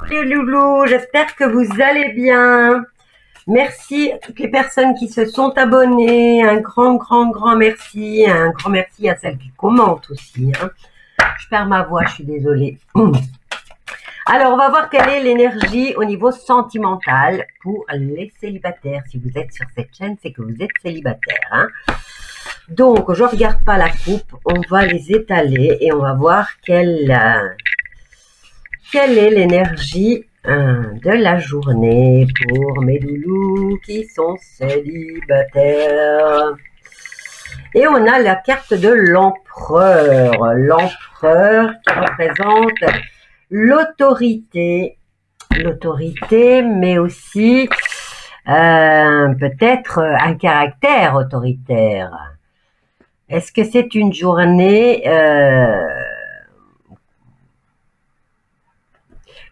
Les loulous, j'espère que vous allez bien. Merci à toutes les personnes qui se sont abonnées. Un grand merci. Un grand merci à celles qui commentent aussi. Je perds ma voix, je suis désolée. Alors, on va voir quelle est l'énergie au niveau sentimental pour les célibataires. Si vous êtes sur cette chaîne, c'est que vous êtes célibataire. Donc, je ne regarde pas la coupe. On va les étaler et on va voir quelle est l'énergie de la journée pour mes loulous qui sont célibataires. Et on a la carte de l'empereur. L'empereur qui représente l'autorité, mais aussi peut-être un caractère autoritaire. Est-ce que c'est une journée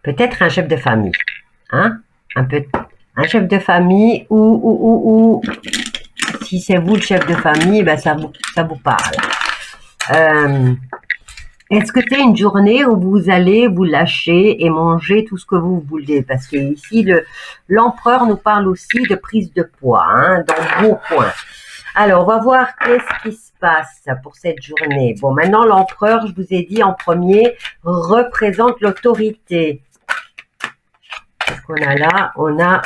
peut-être un chef de famille, un chef de famille ou si c'est vous le chef de famille, ben ça vous parle. Est-ce que c'est une journée où vous allez vous lâcher et manger tout ce que vous voulez? Parce que ici, l'empereur nous parle aussi de prise de poids, dans vos points. Alors, on va voir qu'est-ce qui se passe pour cette journée. Bon, maintenant, l'empereur, je vous ai dit en premier, représente l'autorité. Qu'est-ce qu'on a là? On a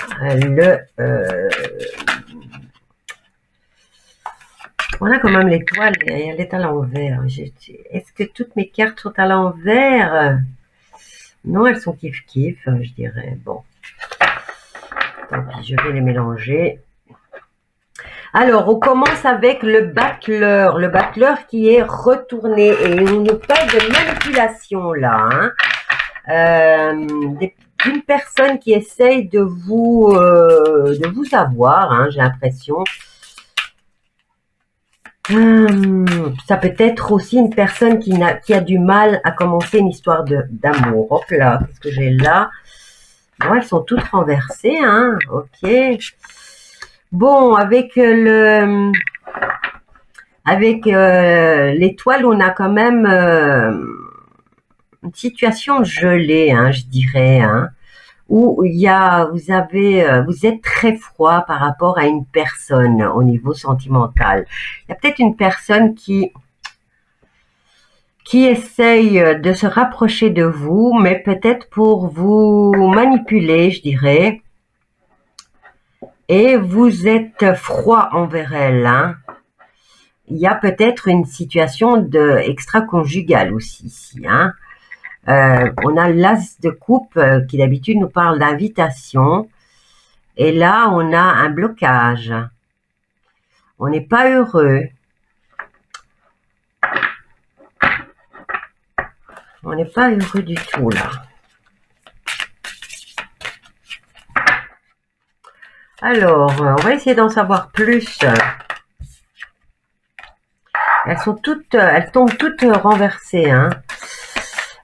on a quand même l'étoile, elle est à l'envers. Est-ce que toutes mes cartes sont à l'envers? Non, elles sont kiff-kiff, je dirais. Bon. Tant pis, je vais les mélanger. Alors, on commence avec le battleur. Le battleur qui est retourné. Et on nous parle de manipulation, là. D'une personne qui essaye de vous avoir, j'ai l'impression. Ça peut être aussi une personne qui a du mal à commencer une histoire d'amour. Hop là, qu'est-ce que j'ai là? Bon, elles sont toutes renversées, ok. Bon, avec l'étoile, on a quand même une situation gelée, je dirais, où vous êtes très froid par rapport à une personne au niveau sentimental. Il y a peut-être une personne qui essaye de se rapprocher de vous, mais peut-être pour vous manipuler, je dirais. Et vous êtes froid envers elle. Il y a peut-être une situation extra-conjugale aussi ici. On a l'as de coupe qui d'habitude nous parle d'invitation. Et là, on a un blocage. On n'est pas heureux. On n'est pas heureux du tout, là. Alors, on va essayer d'en savoir plus. Elles tombent toutes renversées,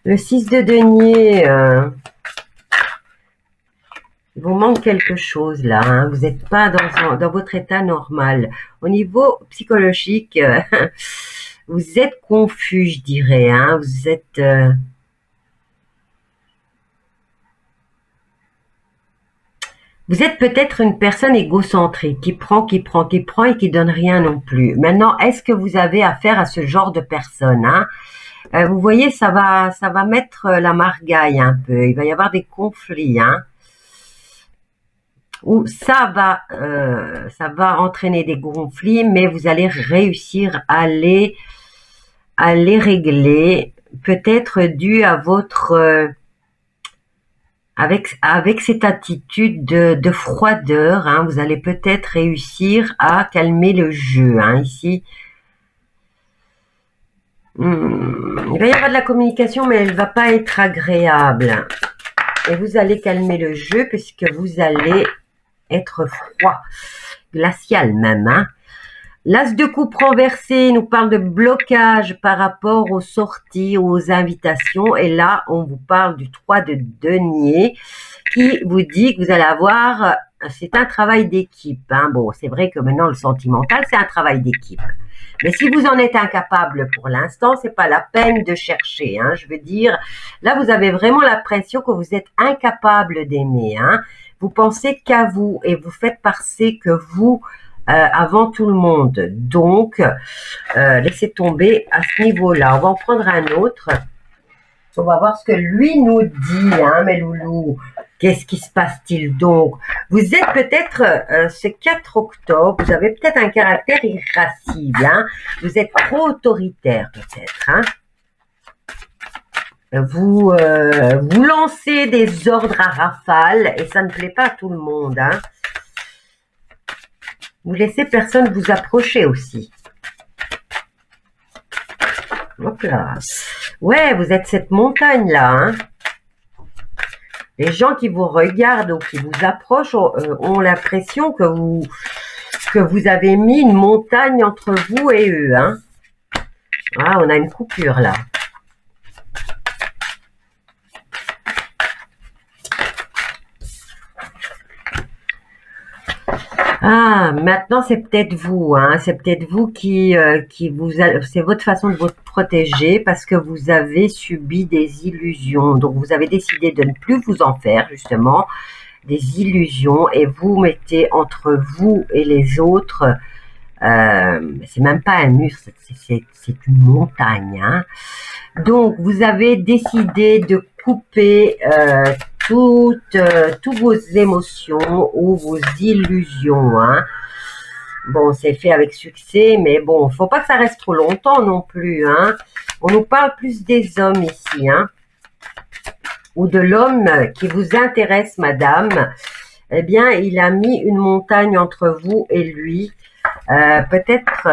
Le 6 de denier, il vous manque quelque chose là, vous n'êtes pas dans votre état normal. Au niveau psychologique, vous êtes confus, je dirais, vous êtes... Vous êtes peut-être une personne égocentrique qui prend et qui donne rien non plus. Maintenant, est-ce que vous avez affaire à ce genre de personne, vous voyez, ça va mettre la margaille un peu. Il va y avoir des conflits, où ça va entraîner des conflits, mais vous allez réussir à les régler, peut-être dû à votre avec cette attitude de froideur, vous allez peut-être réussir à calmer le jeu, ici. Il va y avoir de la communication, mais elle ne va pas être agréable. Et vous allez calmer le jeu puisque vous allez être froid, glacial même. L'as de coupe renversé nous parle de blocage par rapport aux sorties, aux invitations. Et là, on vous parle du 3 de denier qui vous dit que vous allez avoir... C'est un travail d'équipe. Bon, c'est vrai que maintenant, le sentimental, c'est un travail d'équipe. Mais si vous en êtes incapable pour l'instant, c'est pas la peine de chercher. Hein. Je veux dire, là, vous avez vraiment l'impression que vous êtes incapable d'aimer. Hein. Vous pensez qu'à vous et vous faites passer que vous avant tout le monde. Donc, laissez tomber à ce niveau-là. On va en prendre un autre. On va voir ce que lui nous dit, hein, mes loulous. Qu'est-ce qui se passe-t-il donc? Vous êtes peut-être, ce 4 octobre, vous avez peut-être un caractère irascible. Hein. Vous êtes trop autoritaire peut-être. Hein. Vous lancez des ordres à rafale et ça ne plaît pas à tout le monde. Hein. Vous laissez personne vous approcher aussi. Hop là. Ouais, vous êtes cette montagne-là. Hein. Les gens qui vous regardent ou qui vous approchent ont l'impression que vous avez mis une montagne entre vous et eux. Hein. Ah, on a une coupure là. Ah, maintenant c'est peut-être vous, hein, c'est peut-être vous qui c'est votre façon de vous protéger parce que vous avez subi des illusions. Donc vous avez décidé de ne plus vous en faire justement des illusions et vous mettez entre vous et les autres. C'est même pas un mur, c'est une montagne. Hein. Donc vous avez décidé de couper toutes vos émotions ou vos illusions. Hein. Bon, c'est fait avec succès, mais bon, faut pas que ça reste trop longtemps non plus. Hein. On nous parle plus des hommes ici, hein, ou de l'homme qui vous intéresse, madame. Eh bien, il a mis une montagne entre vous et lui. Peut-être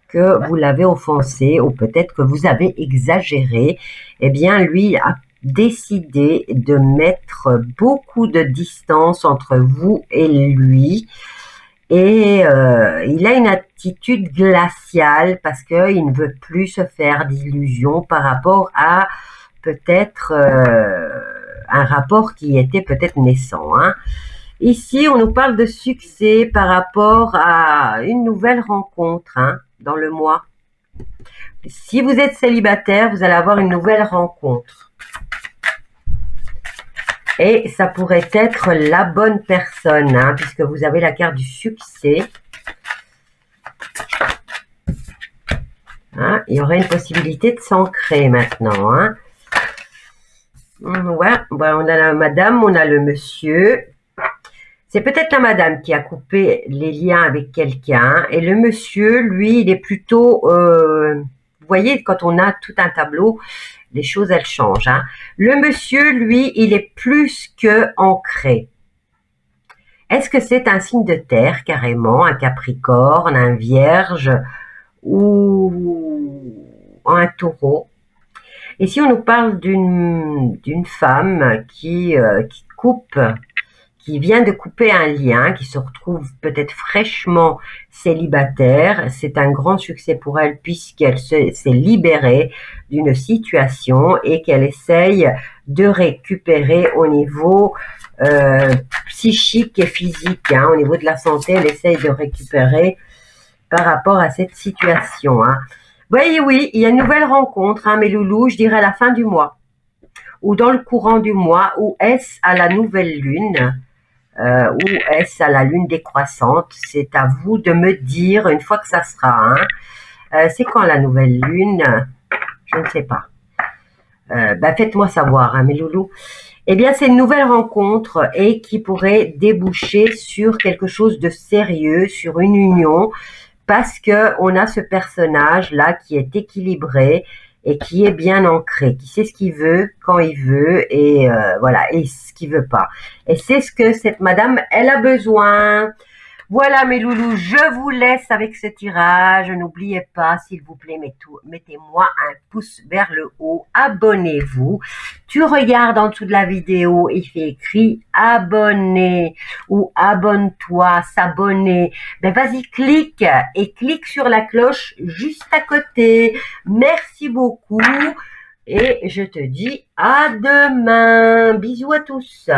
que vous l'avez offensé ou peut-être que vous avez exagéré. Eh bien, lui a décidé de mettre beaucoup de distance entre vous et lui. Et il a une attitude glaciale parce qu'il ne veut plus se faire d'illusions par rapport à peut-être un rapport qui était peut-être naissant. Hein. Ici, on nous parle de succès par rapport à une nouvelle rencontre hein, dans le mois. Si vous êtes célibataire, vous allez avoir une nouvelle rencontre. Et ça pourrait être la bonne personne, hein, puisque vous avez la carte du succès. Hein, il y aurait une possibilité de s'ancrer maintenant. Hein. Ouais, on a la madame, on a le monsieur. C'est peut-être la madame qui a coupé les liens avec quelqu'un. Et le monsieur, lui, il est plutôt... vous voyez, quand on a tout un tableau, les choses, elles changent. Hein. Le monsieur, lui, il est plus que ancré. Est-ce que c'est un signe de terre, carrément, un capricorne, un vierge ou un taureau? Ici, on nous parle d'une femme qui coupe, qui vient de couper un lien, qui se retrouve peut-être fraîchement célibataire. C'est un grand succès pour elle puisqu'elle s'est libérée d'une situation et qu'elle essaye de récupérer au niveau psychique et physique. Hein. Au niveau de la santé, elle essaye de récupérer par rapport à cette situation. Hein. Oui, il y a une nouvelle rencontre, hein, mes loulous, je dirais à la fin du mois ou dans le courant du mois, ou est-ce à la nouvelle lune ou est-ce à la lune décroissante? C'est à vous de me dire une fois que ça sera. Hein. C'est quand la nouvelle lune? Je ne sais pas. Faites-moi savoir, hein, mes loulous. Eh bien, c'est une nouvelle rencontre et qui pourrait déboucher sur quelque chose de sérieux, sur une union, parce que on a ce personnage-là qui est équilibré et qui est bien ancré, qui sait ce qu'il veut, quand il veut, et voilà, et ce qu'il veut pas. Et c'est ce que cette madame, elle a besoin. Voilà mes loulous, je vous laisse avec ce tirage. N'oubliez pas, s'il vous plaît, mettez-moi un pouce vers le haut, abonnez-vous. Tu regardes en dessous de la vidéo, il fait écrit abonner ou abonne-toi, s'abonner. Vas-y, clique et clique sur la cloche juste à côté. Merci beaucoup et je te dis à demain. Bisous à tous.